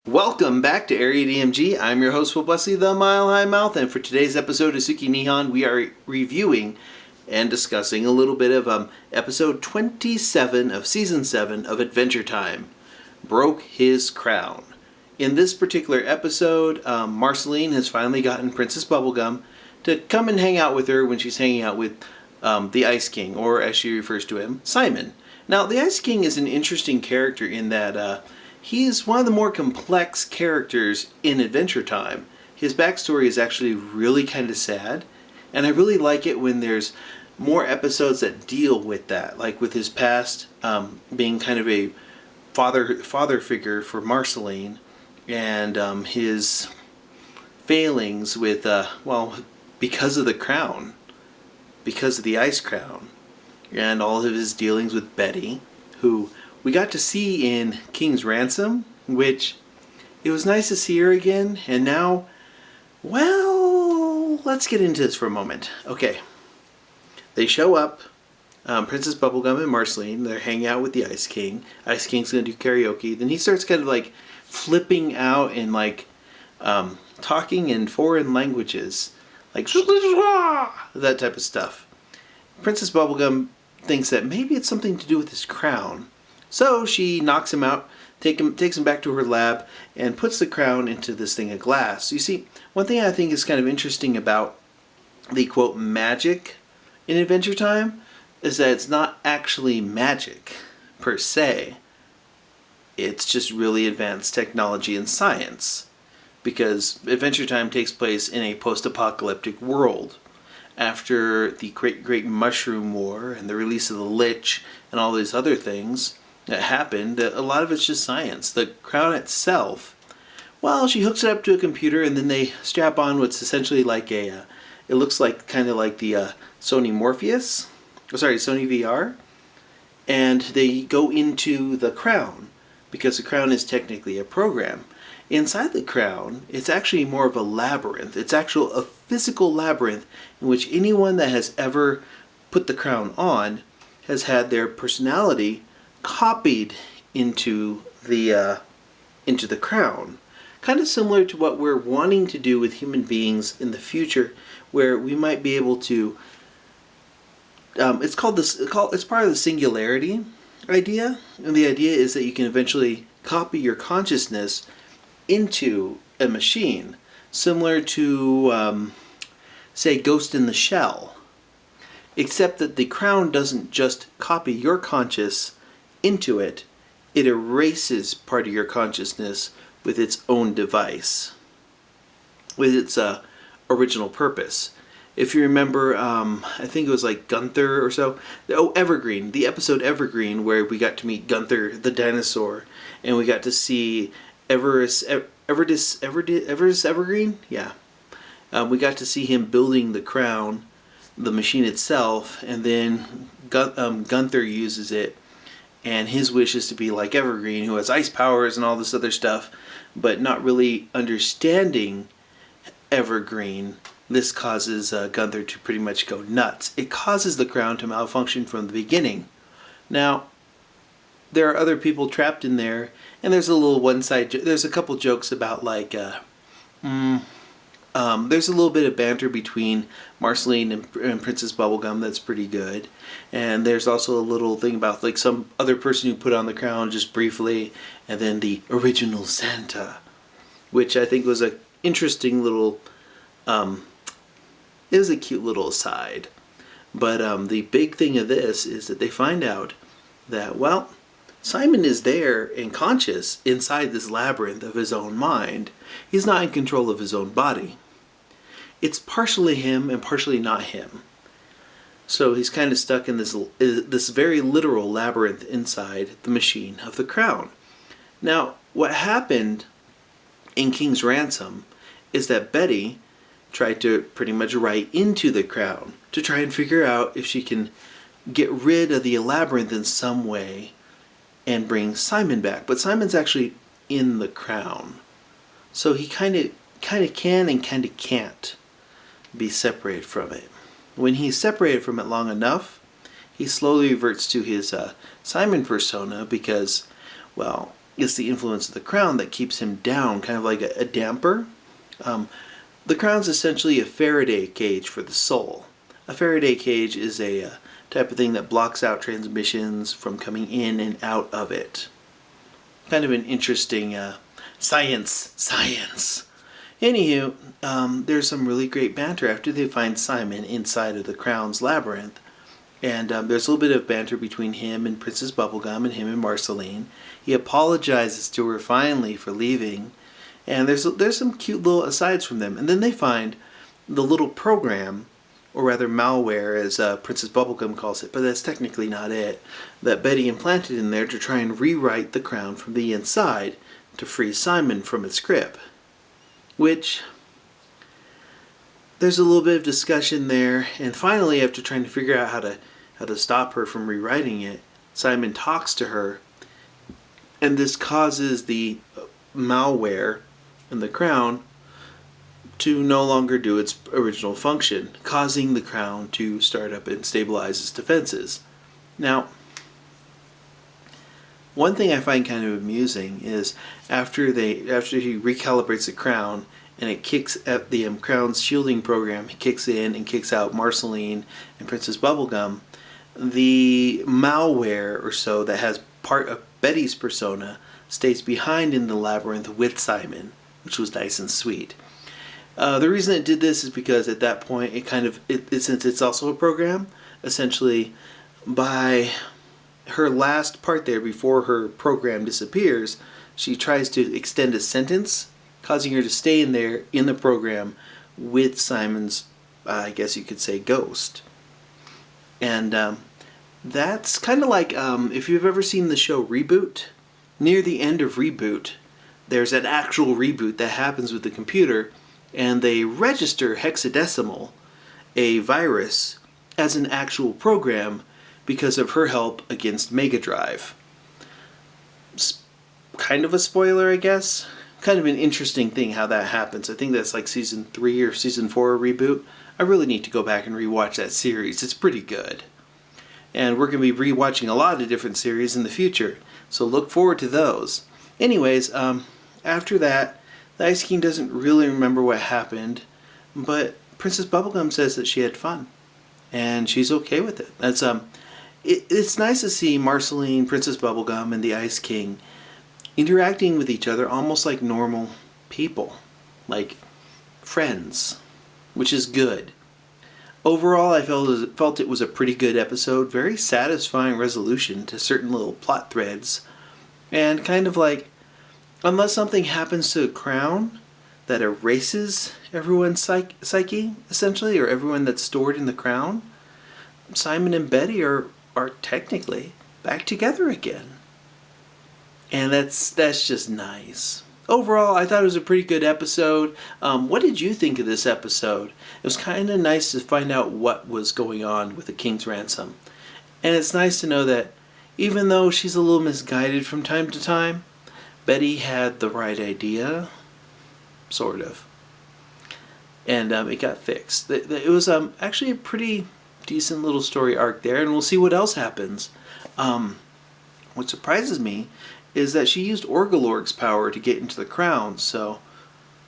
Welcome back to Area DMG. I'm your host, Will Wesley, the Mile High Mouth, and for today's episode of Suki Nihon, we are reviewing and discussing a little bit of episode 27 of season 7 of Adventure Time, Broke His Crown. In this particular episode, Marceline has finally gotten Princess Bubblegum to come and hang out with her when she's hanging out with the Ice King, or as she refers to him, Simon. Now, the Ice King is an interesting character in that he's one of the more complex characters in Adventure Time. His backstory is actually really kind of sad, and I really like it when there's more episodes that deal with that, like with his past being kind of a father figure for Marceline, and his failings with, because of the crown, because of the Ice Crown, and all of his dealings with Betty, who we got to see in King's Ransom, which it was nice to see her again, and now, well, let's get into this for a moment. Okay, they show up, Princess Bubblegum and Marceline, they're hanging out with the Ice King. Ice King's gonna do karaoke, then he starts kind of like flipping out and like talking in foreign languages, like that type of stuff. Princess Bubblegum thinks that maybe it's something to do with his crown. So she knocks him out, takes him back to her lab, and puts the crown into this thing of glass. You see, one thing I think is kind of interesting about the, quote, magic in Adventure Time is that it's not actually magic, per se. It's just really advanced technology and science. Because Adventure Time takes place in a post-apocalyptic world. After the Great Mushroom War and the release of the Lich and all these other things that happened, a lot of it's just science. The crown itself, well, she hooks it up to a computer and then they strap on what's essentially like it looks like kind of like the Sony VR, and they go into the crown because the crown is technically a program. Inside the crown, it's actually more of a labyrinth. It's actually a physical labyrinth in which anyone that has ever put the crown on has had their personality copied into the crown. Kind of similar to what we're wanting to do with human beings in the future, where we might be able to. It's part of the singularity idea, and the idea is that you can eventually copy your consciousness into a machine, similar to, say, Ghost in the Shell. Except that the crown doesn't just copy your conscious into it, it erases part of your consciousness with its own device, with its original purpose. If you remember, I think it was like Gunther or so. Oh, Evergreen, the episode Evergreen, where we got to meet Gunther the dinosaur, and we got to see Everest Evergreen? Yeah. We got to see him building the crown, the machine itself, and then Gunther uses it, and his wish is to be like Evergreen, who has ice powers and all this other stuff, but not really understanding Evergreen. This causes Gunther to pretty much go nuts. It causes the crown to malfunction from the beginning. Now, there are other people trapped in there, and there's a little there's a couple jokes about like, there's a little bit of banter between Marceline and Princess Bubblegum that's pretty good, and there's also a little thing about like some other person who put on the crown just briefly, and then the original Santa, which I think was a interesting little, it was a cute little aside. But the big thing of this is that they find out that, well, Simon is there and conscious inside this labyrinth of his own mind. He's not in control of his own body. It's partially him and partially not him. So he's kind of stuck in this very literal labyrinth inside the machine of the crown. Now, what happened in King's Ransom is that Betty tried to pretty much write into the crown to try and figure out if she can get rid of the labyrinth in some way and bring Simon back. But Simon's actually in the crown, so he kind of can and kind of can't be separated from it. When he's separated from it long enough, he slowly reverts to his Simon persona because, well, it's the influence of the crown that keeps him down, kind of like a damper. The crown's essentially a Faraday cage for the soul. A Faraday cage is a type of thing that blocks out transmissions from coming in and out of it. Kind of an interesting science. Anywho, there's some really great banter after they find Simon inside of the crown's labyrinth. And there's a little bit of banter between him and Princess Bubblegum and him and Marceline. He apologizes to her finally for leaving. And there's some cute little asides from them. And then they find the little program, or rather malware as Princess Bubblegum calls it, but that's technically not it, that Betty implanted in there to try and rewrite the crown from the inside to free Simon from its grip. Which, there's a little bit of discussion there, and finally after trying to figure out how to stop her from rewriting it, Simon talks to her, and this causes the malware in the crown to no longer do its original function, causing the crown to start up and stabilize its defenses. Now, one thing I find kind of amusing is after he recalibrates the crown and it kicks at the crown's shielding program, it kicks in and kicks out Marceline and Princess Bubblegum, the malware or so that has part of Betty's persona stays behind in the labyrinth with Simon, which was nice and sweet. The reason it did this is because at that point since it's also a program, essentially by her last part there before her program disappears, she tries to extend a sentence, causing her to stay in there in the program with Simon's, I guess you could say, ghost. And that's kind of like if you've ever seen the show Reboot. Near the end of Reboot, there's an actual reboot that happens with the computer, and they register hexadecimal, a virus, as an actual program because of her help against Mega Drive. Kind of a spoiler, I guess. Kind of an interesting thing how that happens. I think that's like season 3 or season 4 Reboot. I really need to go back and rewatch that series. It's pretty good. And we're going to be rewatching a lot of different series in the future, so look forward to those. Anyways, after that, the Ice King doesn't really remember what happened, but Princess Bubblegum says that she had fun, and she's okay with it. That's it's nice to see Marceline, Princess Bubblegum, and the Ice King interacting with each other almost like normal people, like friends, which is good. Overall, I felt it was a pretty good episode, very satisfying resolution to certain little plot threads, and kind of like, unless something happens to the crown that erases everyone's psyche, essentially, or everyone that's stored in the crown, Simon and Betty are technically back together again. And that's just nice. Overall, I thought it was a pretty good episode. What did you think of this episode? It was kind of nice to find out what was going on with the King's Ransom. And it's nice to know that even though she's a little misguided from time to time, Betty had the right idea, sort of. And it got fixed. It was actually a pretty decent little story arc there, and we'll see what else happens. What surprises me is that she used Orgalorg's power to get into the crown, so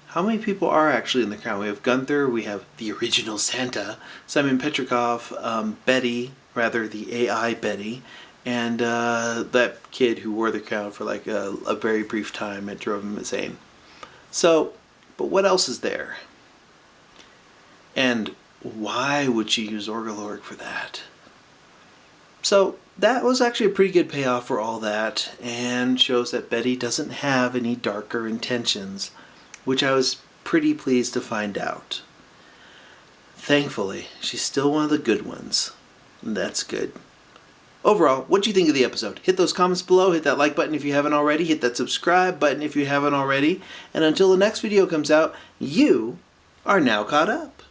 how many people are actually in the crown? We have Gunther, we have the original Santa, Simon Petrikov, Betty, rather the AI Betty, and that kid who wore the crown for like a very brief time. It drove him insane. So, but what else is there? And why would she use Orgalorg for that? So, that was actually a pretty good payoff for all that, and shows that Betty doesn't have any darker intentions, which I was pretty pleased to find out. Thankfully, she's still one of the good ones. That's good. Overall, what do you think of the episode? Hit those comments below, hit that like button if you haven't already, hit that subscribe button if you haven't already, and until the next video comes out, you are now caught up.